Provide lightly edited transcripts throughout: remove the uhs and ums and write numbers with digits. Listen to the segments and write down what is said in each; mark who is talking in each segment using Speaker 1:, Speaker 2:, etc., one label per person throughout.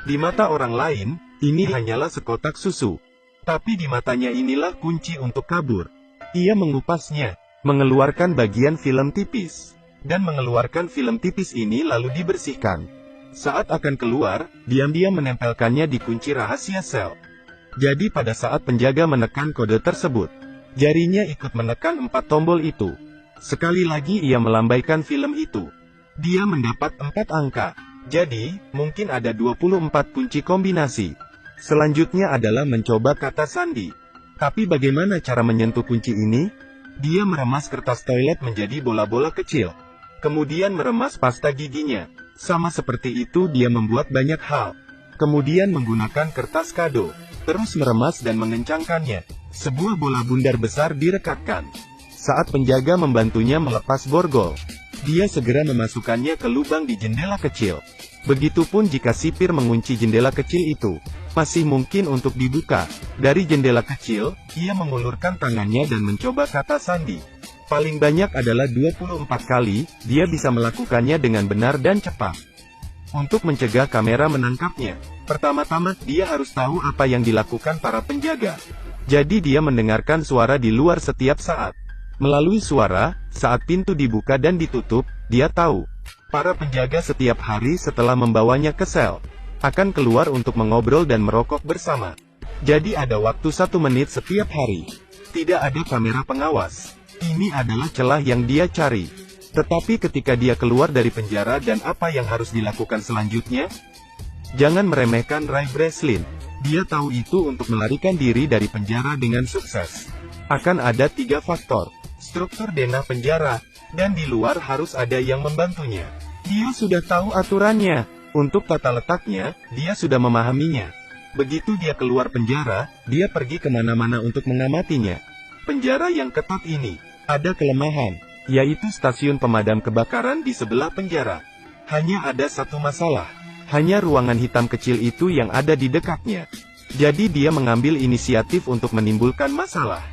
Speaker 1: Di mata orang lain, ini hanyalah sekotak susu. Tapi di matanya inilah kunci untuk kabur. Ia mengupasnya, mengeluarkan bagian film tipis, dan mengeluarkan film tipis ini lalu dibersihkan. Saat akan keluar, diam-diam menempelkannya di kunci rahasia sel. Jadi pada saat penjaga menekan kode tersebut, jarinya ikut menekan 4 tombol itu. Sekali lagi ia melambaikan film itu. Dia mendapat 4 angka. Jadi, mungkin ada 24 kunci kombinasi. Selanjutnya adalah mencoba kata sandi. Tapi bagaimana cara menyentuh kunci ini? Dia meremas kertas toilet menjadi bola-bola kecil. Kemudian meremas pasta giginya. Sama seperti itu dia membuat banyak hal. Kemudian menggunakan kertas kado. Terus meremas dan mengencangkannya. Sebuah bola bundar besar direkatkan. Saat penjaga membantunya melepas borgol, dia segera memasukkannya ke lubang di jendela kecil. Begitupun jika sipir mengunci jendela kecil itu, masih mungkin untuk dibuka. Dari jendela kecil, ia mengulurkan tangannya dan mencoba kata sandi. Paling banyak adalah 24 kali, dia bisa melakukannya dengan benar dan cepat. Untuk mencegah kamera menangkapnya, pertama-tama dia harus tahu apa yang dilakukan para penjaga. Jadi dia mendengarkan suara di luar setiap saat. Melalui suara, saat pintu dibuka dan ditutup, dia tahu. Para penjaga setiap hari setelah membawanya ke sel, akan keluar untuk mengobrol dan merokok bersama. Jadi ada waktu 1 menit setiap hari. Tidak ada kamera pengawas. Ini adalah celah yang dia cari. Tetapi ketika dia keluar dari penjara dan apa yang harus dilakukan selanjutnya? Jangan meremehkan Ray Breslin. Dia tahu itu untuk melarikan diri dari penjara dengan sukses. Akan ada 3 faktor. Struktur denah penjara, dan di luar harus ada yang membantunya. Dia sudah tahu aturannya. Untuk tata letaknya, dia sudah memahaminya. Begitu dia keluar penjara, dia pergi kemana-mana untuk mengamatinya. Penjara yang ketat ini, ada kelemahan, yaitu stasiun pemadam kebakaran di sebelah penjara. Hanya ada satu masalah. Hanya ruangan hitam kecil itu yang ada di dekatnya. Jadi dia mengambil inisiatif untuk menimbulkan masalah.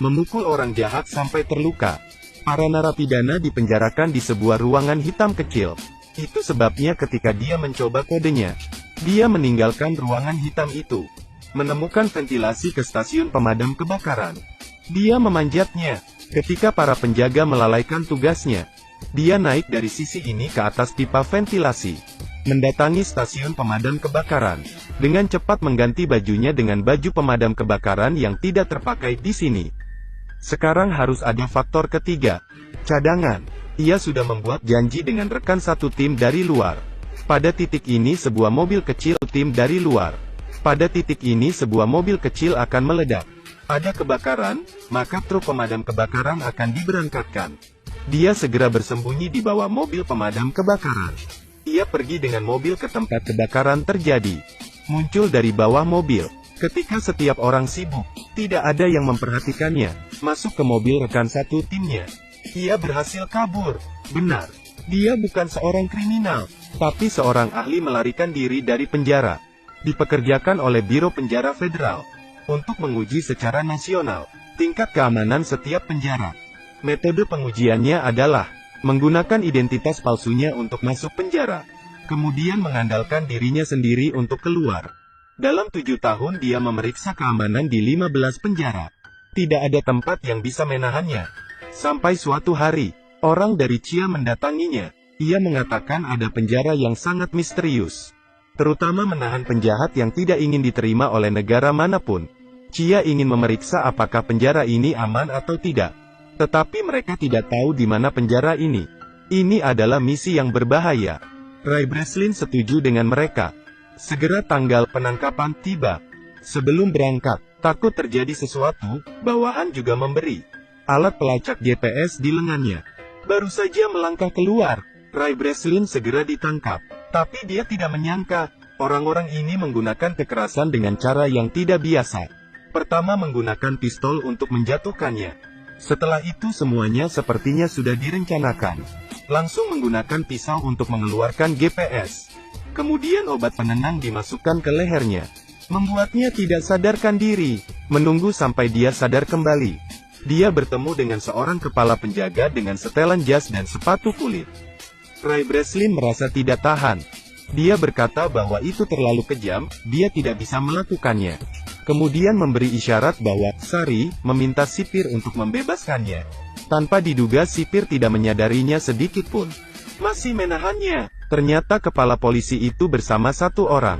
Speaker 1: Memukul orang jahat sampai terluka. Para narapidana dipenjarakan di sebuah ruangan hitam kecil. Itu sebabnya ketika dia mencoba kodenya, dia meninggalkan ruangan hitam itu. Menemukan ventilasi ke stasiun pemadam kebakaran. Dia memanjatnya. Ketika para penjaga melalaikan tugasnya, dia naik dari sisi ini ke atas pipa ventilasi. Mendatangi stasiun pemadam kebakaran. Dengan cepat mengganti bajunya dengan baju pemadam kebakaran yang tidak terpakai di sini. Sekarang harus ada faktor ketiga. Cadangan. Ia sudah membuat janji dengan rekan satu tim dari luar. Pada titik ini sebuah mobil kecil tim dari luar. Pada titik ini sebuah mobil kecil akan meledak. Ada kebakaran, maka truk pemadam kebakaran akan diberangkatkan. Dia segera bersembunyi di bawah mobil pemadam kebakaran. Ia pergi dengan mobil ke tempat kebakaran terjadi. Muncul dari bawah mobil. Ketika setiap orang sibuk, tidak ada yang memperhatikannya. Masuk ke mobil rekan satu timnya. Ia berhasil kabur. Benar. Dia bukan seorang kriminal, tapi seorang ahli melarikan diri dari penjara. Dipekerjakan oleh Biro Penjara Federal untuk menguji secara nasional tingkat keamanan setiap penjara. Metode pengujiannya adalah menggunakan identitas palsunya untuk masuk penjara, kemudian mengandalkan dirinya sendiri untuk keluar. Dalam 7 tahun dia memeriksa keamanan di 15 penjara. Tidak ada tempat yang bisa menahannya. Sampai suatu hari, orang dari Chia mendatanginya. Ia mengatakan ada penjara yang sangat misterius. Terutama menahan penjahat yang tidak ingin diterima oleh negara manapun. Chia ingin memeriksa apakah penjara ini aman atau tidak. Tetapi mereka tidak tahu di mana penjara ini. Ini adalah misi yang berbahaya. Ray Breslin setuju dengan mereka. Segera tanggal penangkapan tiba. Sebelum berangkat, takut terjadi sesuatu, bawahan juga memberi alat pelacak GPS di lengannya. Baru saja melangkah keluar, Ray Breslin segera ditangkap. Tapi dia tidak menyangka, orang-orang ini menggunakan kekerasan dengan cara yang tidak biasa. Pertama menggunakan pistol untuk menjatuhkannya. Setelah itu semuanya sepertinya sudah direncanakan. Langsung menggunakan pisau untuk mengeluarkan GPS. Kemudian obat penenang dimasukkan ke lehernya. Membuatnya tidak sadarkan diri. Menunggu sampai dia sadar kembali. Dia bertemu dengan seorang kepala penjaga dengan setelan jas dan sepatu kulit. Ray Breslin merasa tidak tahan. Dia berkata bahwa itu terlalu kejam, dia tidak bisa melakukannya. Kemudian memberi isyarat bahwa Sari meminta sipir untuk membebaskannya. Tanpa diduga sipir tidak menyadarinya sedikit pun. Masih menahannya. Ternyata kepala polisi itu bersama satu orang.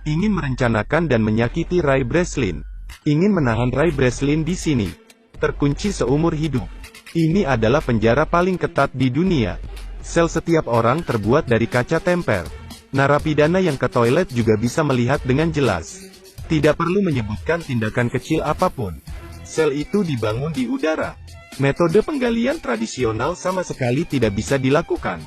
Speaker 1: Ingin merencanakan dan menyakiti Ray Breslin. Ingin menahan Ray Breslin di sini. Terkunci seumur hidup. Ini adalah penjara paling ketat di dunia. Sel setiap orang terbuat dari kaca temper. Narapidana yang ke toilet juga bisa melihat dengan jelas. Tidak perlu menyebutkan tindakan kecil apapun. Sel itu dibangun di udara. Metode penggalian tradisional sama sekali tidak bisa dilakukan.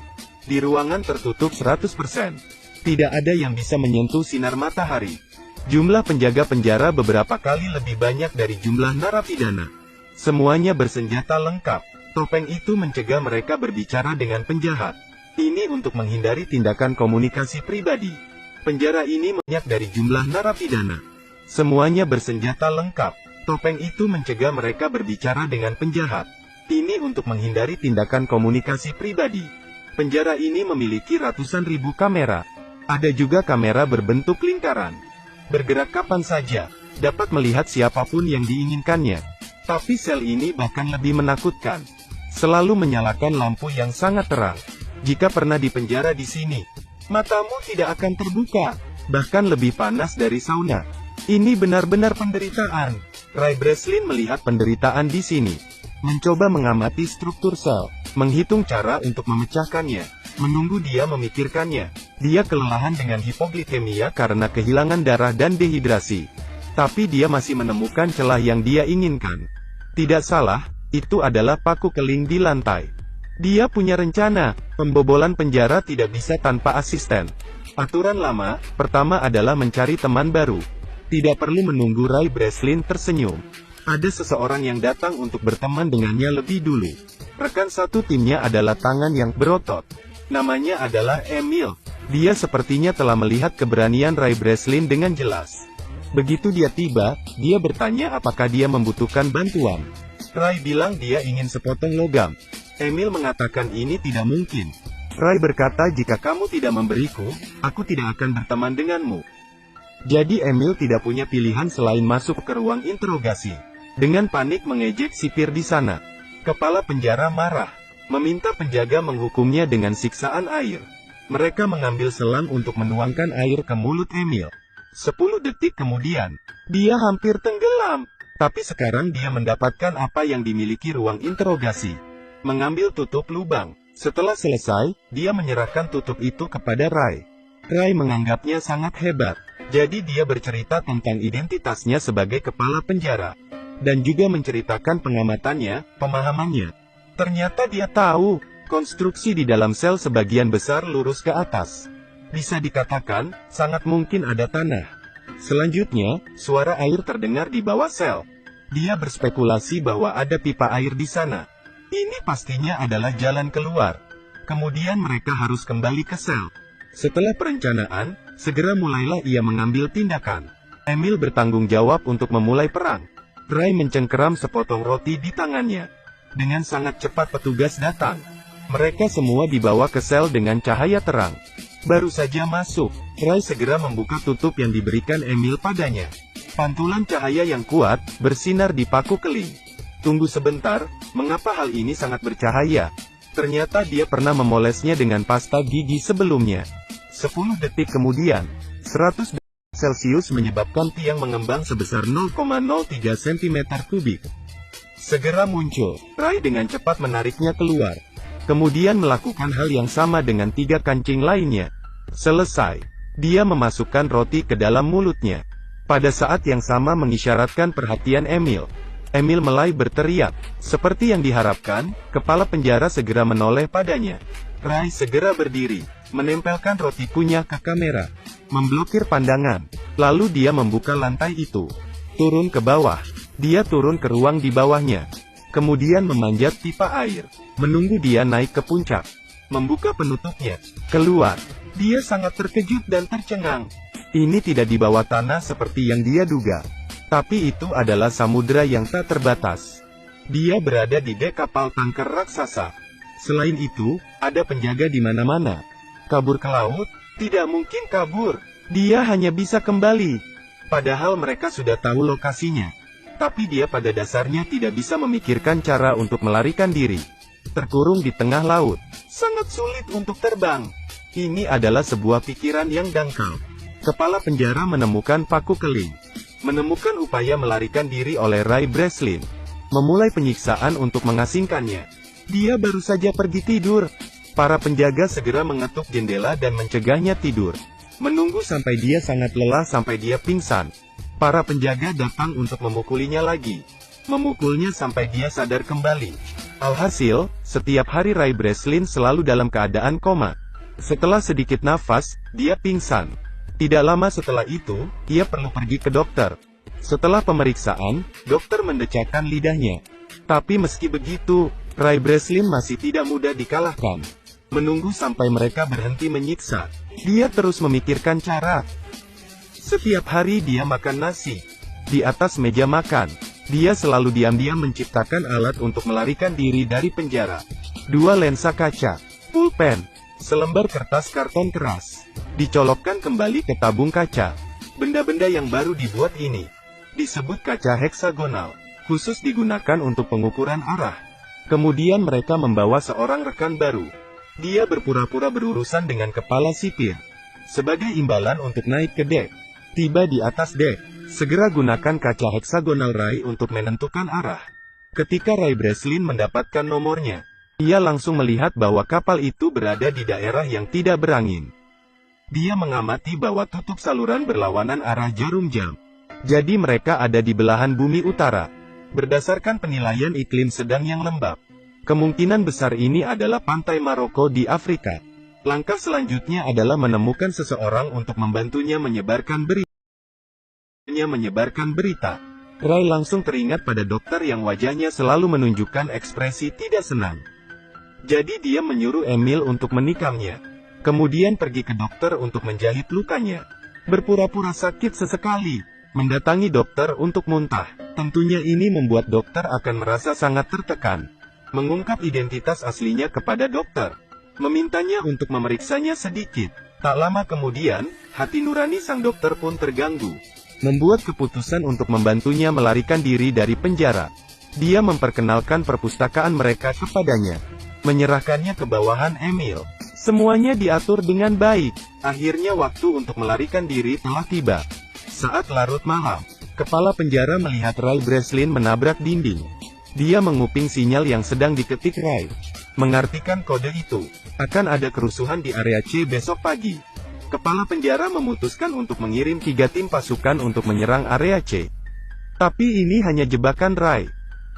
Speaker 1: Di ruangan tertutup 100%. Tidak ada yang bisa menyentuh sinar matahari. Jumlah penjaga penjara beberapa kali lebih banyak dari jumlah narapidana. Semuanya bersenjata lengkap. Topeng itu mencegah mereka berbicara dengan penjahat. Ini untuk menghindari tindakan komunikasi pribadi. Penjara ini banyak dari jumlah narapidana. Semuanya bersenjata lengkap. Topeng itu mencegah mereka berbicara dengan penjahat. Ini untuk menghindari tindakan komunikasi pribadi. Penjara ini memiliki ratusan ribu kamera. Ada juga kamera berbentuk lingkaran. Bergerak kapan saja, dapat melihat siapapun yang diinginkannya. Tapi sel ini bahkan lebih menakutkan. Selalu menyalakan lampu yang sangat terang. Jika pernah dipenjara di sini, matamu tidak akan terbuka. Bahkan lebih panas dari sauna. Ini benar-benar penderitaan. Ray Breslin melihat penderitaan di sini. Mencoba mengamati struktur sel. Menghitung cara untuk memecahkannya. Menunggu dia memikirkannya. Dia kelelahan dengan hipoglikemia karena kehilangan darah dan dehidrasi. Tapi dia masih menemukan celah yang dia inginkan. Tidak salah, itu adalah paku keling di lantai. Dia punya rencana. Pembobolan penjara tidak bisa tanpa asisten. Aturan lama, pertama adalah mencari teman baru. Tidak perlu menunggu Ray Breslin tersenyum. Ada seseorang yang datang untuk berteman dengannya lebih dulu. Rekan satu timnya adalah tangan yang berotot. Namanya adalah Emil. Dia sepertinya telah melihat keberanian Ray Breslin dengan jelas. Begitu dia tiba, dia bertanya apakah dia membutuhkan bantuan. Ray bilang dia ingin sepotong logam. Emil mengatakan ini tidak mungkin. Ray berkata jika kamu tidak memberiku, aku tidak akan berteman denganmu. Jadi Emil tidak punya pilihan selain masuk ke ruang interogasi. Dengan panik mengejek sipir di sana. Kepala penjara marah. Meminta penjaga menghukumnya dengan siksaan air. Mereka mengambil selang untuk menuangkan air ke mulut Emil. 10 detik kemudian, dia hampir tenggelam. Tapi sekarang dia mendapatkan apa yang dimiliki ruang interogasi. Mengambil tutup lubang. Setelah selesai, dia menyerahkan tutup itu kepada Ray. Ray menganggapnya sangat hebat. Jadi dia bercerita tentang identitasnya sebagai kepala penjara. Dan juga menceritakan pengamatannya, pemahamannya. Ternyata dia tahu, konstruksi di dalam sel sebagian besar lurus ke atas. Bisa dikatakan, sangat mungkin ada tanah. Selanjutnya, suara air terdengar di bawah sel. Dia berspekulasi bahwa ada pipa air di sana. Ini pastinya adalah jalan keluar. Kemudian mereka harus kembali ke sel. Setelah perencanaan, segera mulailah ia mengambil tindakan. Emil bertanggung jawab untuk memulai perang. Ray mencengkeram sepotong roti di tangannya. Dengan sangat cepat petugas datang. Mereka semua dibawa ke sel dengan cahaya terang. Baru saja masuk, Ray segera membuka tutup yang diberikan Emil padanya. Pantulan cahaya yang kuat, bersinar di paku keling. Tunggu sebentar, mengapa hal ini sangat bercahaya? Ternyata dia pernah memolesnya dengan pasta gigi sebelumnya. 10 detik kemudian, 100 derajat Celcius menyebabkan tiang mengembang sebesar 0,03 cm3. Segera muncul, Ray dengan cepat menariknya keluar. Kemudian melakukan hal yang sama dengan 3 kancing lainnya. Selesai, dia memasukkan roti ke dalam mulutnya. Pada saat yang sama mengisyaratkan perhatian Emil. Emil mulai berteriak. Seperti yang diharapkan, kepala penjara segera menoleh padanya. Ray segera berdiri, menempelkan roti kunyah ke kamera, memblokir pandangan. Lalu dia membuka lantai itu. Turun ke bawah. Dia turun ke ruang di bawahnya. Kemudian memanjat pipa air. Menunggu dia naik ke puncak. Membuka penutupnya. Keluar. Dia sangat terkejut dan tercengang. Ini tidak di bawah tanah seperti yang dia duga. Tapi itu adalah samudera yang tak terbatas. Dia berada di dek kapal tanker raksasa. Selain itu, ada penjaga di mana-mana. Kabur ke laut, Tidak mungkin kabur. Dia hanya bisa kembali. Padahal mereka sudah tahu lokasinya. Tapi dia pada dasarnya tidak bisa memikirkan cara untuk melarikan diri. Terkurung di tengah laut. Sangat sulit untuk terbang. Ini adalah sebuah pikiran yang dangkal. Kepala penjara menemukan paku keling. Menemukan upaya melarikan diri oleh Ray Breslin. Memulai penyiksaan untuk mengasingkannya. Dia baru saja pergi tidur. Para penjaga segera mengetuk jendela dan mencegahnya tidur. Menunggu sampai dia sangat lelah sampai dia pingsan. Para penjaga datang untuk memukulinya lagi. Memukulnya sampai dia sadar kembali. Alhasil, setiap hari Ray Breslin selalu dalam keadaan koma. Setelah sedikit nafas, dia pingsan. Tidak lama setelah itu, ia perlu pergi ke dokter. Setelah pemeriksaan, dokter mendecakkan lidahnya. Tapi meski begitu, Ray Breslin masih tidak mudah dikalahkan. Menunggu sampai mereka berhenti menyiksa. Dia terus memikirkan cara. Setiap hari dia makan nasi. Di atas meja makan, dia selalu diam-diam menciptakan alat untuk melarikan diri dari penjara. 2 lensa kaca, pulpen, selembar kertas karton keras. Dicolokkan kembali ke tabung kaca. Benda-benda yang baru dibuat ini disebut kaca heksagonal, khusus digunakan untuk pengukuran arah. Kemudian mereka membawa seorang rekan baru. Dia berpura-pura berurusan dengan kepala sipir. Sebagai imbalan untuk naik ke dek. Tiba di atas dek, segera gunakan kaca heksagonal Ray untuk menentukan arah. Ketika Ray Breslin mendapatkan nomornya, ia langsung melihat bahwa kapal itu berada di daerah yang tidak berangin. Dia mengamati bahwa tutup saluran berlawanan arah jarum jam. Jadi mereka ada di belahan bumi utara. Berdasarkan penilaian iklim sedang yang lembab, kemungkinan besar ini adalah pantai Maroko di Afrika. Langkah selanjutnya adalah menemukan seseorang untuk membantunya menyebarkan berita. Ray langsung teringat pada dokter yang wajahnya selalu menunjukkan ekspresi tidak senang. Jadi dia menyuruh Emil untuk menikamnya. Kemudian pergi ke dokter untuk menjahit lukanya. Berpura-pura sakit sesekali. Mendatangi dokter untuk muntah. Tentunya ini membuat dokter akan merasa sangat tertekan. Mengungkap identitas aslinya kepada dokter. Memintanya untuk memeriksanya sedikit. Tak lama kemudian, hati nurani sang dokter pun terganggu. Membuat keputusan untuk membantunya melarikan diri dari penjara. Dia memperkenalkan perpustakaan mereka kepadanya. Menyerahkannya ke bawahan Emil. Semuanya diatur dengan baik. Akhirnya waktu untuk melarikan diri telah tiba. Saat larut malam, kepala penjara melihat Ray Breslin menabrak dinding. Dia menguping sinyal yang sedang diketik Ray. Mengartikan kode itu, akan ada kerusuhan di area C besok pagi. Kepala penjara memutuskan untuk mengirim 3 tim pasukan untuk menyerang area C. Tapi ini hanya jebakan Ray.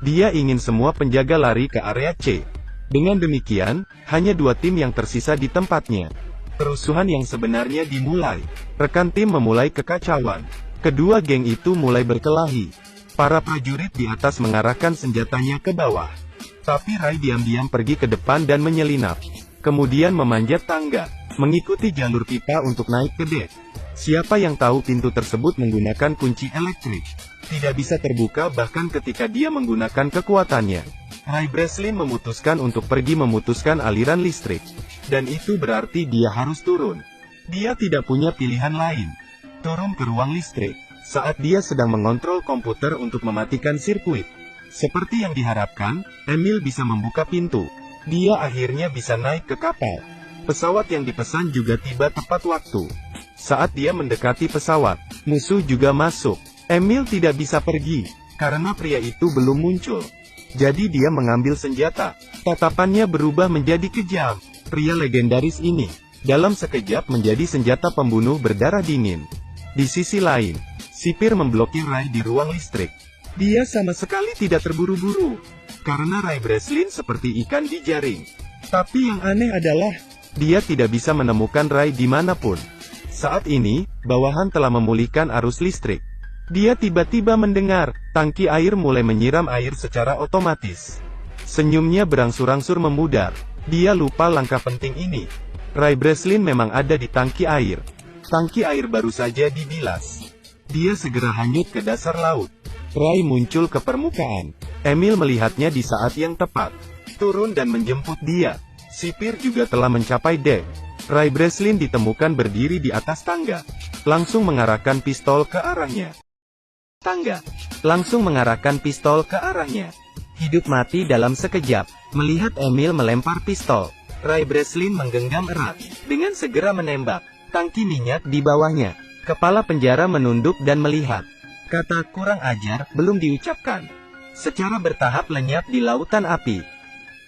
Speaker 1: Dia ingin semua penjaga lari ke area C. Dengan demikian, hanya 2 tim yang tersisa di tempatnya. Kerusuhan yang sebenarnya dimulai. Rekan tim memulai kekacauan. Kedua geng itu mulai berkelahi. Para prajurit di atas mengarahkan senjatanya ke bawah. Tapi Ray diam-diam pergi ke depan dan menyelinap. Kemudian memanjat tangga, mengikuti jalur pipa untuk naik ke dek. Siapa yang tahu pintu tersebut menggunakan kunci elektrik. Tidak bisa terbuka bahkan ketika dia menggunakan kekuatannya. Ray Breslin memutuskan untuk pergi memutuskan aliran listrik. Dan itu berarti dia harus turun. Dia tidak punya pilihan lain. Turun ke ruang listrik. Saat dia sedang mengontrol komputer untuk mematikan sirkuit. Seperti yang diharapkan, Emil bisa membuka pintu. Dia akhirnya bisa naik ke kapal. Pesawat yang dipesan juga tiba tepat waktu. Saat dia mendekati pesawat, musuh juga masuk. Emil tidak bisa pergi, karena pria itu belum muncul. Jadi dia mengambil senjata. Tatapannya berubah menjadi kejam. Pria legendaris ini, dalam sekejap menjadi senjata pembunuh berdarah dingin. Di sisi lain, sipir memblokir Ray di ruang listrik. Dia sama sekali tidak terburu-buru, karena Ray Breslin seperti ikan di jaring. Tapi yang aneh adalah, dia tidak bisa menemukan Ray dimanapun. Saat ini, bawahan telah memulihkan arus listrik. Dia tiba-tiba mendengar, tangki air mulai menyiram air secara otomatis. Senyumnya berangsur-angsur memudar. Dia lupa langkah penting ini. Ray Breslin memang ada di tangki air. Tangki air baru saja dibilas. Dia segera hanyut ke dasar laut. Ray muncul ke permukaan. Emil melihatnya di saat yang tepat. Turun dan menjemput dia. Sipir juga telah mencapai dek. Ray Breslin ditemukan berdiri di atas tangga, langsung mengarahkan pistol ke arahnya. Hidup mati dalam sekejap. Melihat Emil melempar pistol, Ray Breslin menggenggam erat, dengan segera menembak. Tangki minyak di bawahnya. Kepala penjara menunduk dan melihat. Kata "kurang ajar" belum diucapkan. Secara bertahap lenyap di lautan api.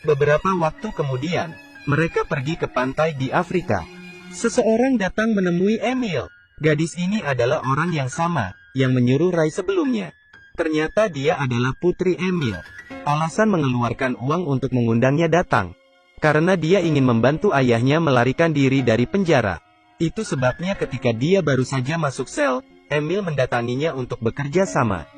Speaker 1: Beberapa waktu kemudian, mereka pergi ke pantai di Afrika. Seseorang datang menemui Emil. Gadis ini adalah orang yang sama, yang menyuruh Ray sebelumnya. Ternyata dia adalah putri Emil. Alasan mengeluarkan uang untuk mengundangnya datang, karena dia ingin membantu ayahnya melarikan diri dari penjara. Itu sebabnya ketika dia baru saja masuk sel, Emil mendatanginya untuk bekerja sama.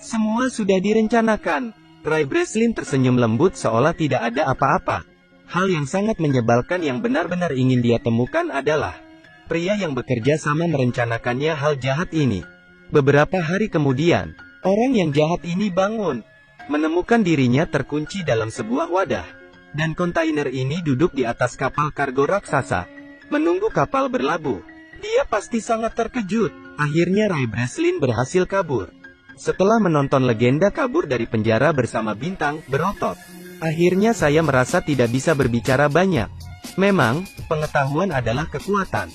Speaker 1: Semua sudah direncanakan. Ray Breslin tersenyum lembut seolah tidak ada apa-apa. Hal yang sangat menyebalkan yang benar-benar ingin dia temukan adalah pria yang bekerja sama merencanakannya hal jahat ini. Beberapa hari kemudian, orang yang jahat ini bangun, menemukan dirinya terkunci dalam sebuah wadah. Dan kontainer ini duduk di atas kapal kargo raksasa, menunggu kapal berlabuh. Dia pasti sangat terkejut. Akhirnya Ray Breslin berhasil kabur. Setelah menonton legenda kabur dari penjara bersama bintang berotot, akhirnya saya merasa tidak bisa berbicara banyak. Memang, pengetahuan adalah kekuatan.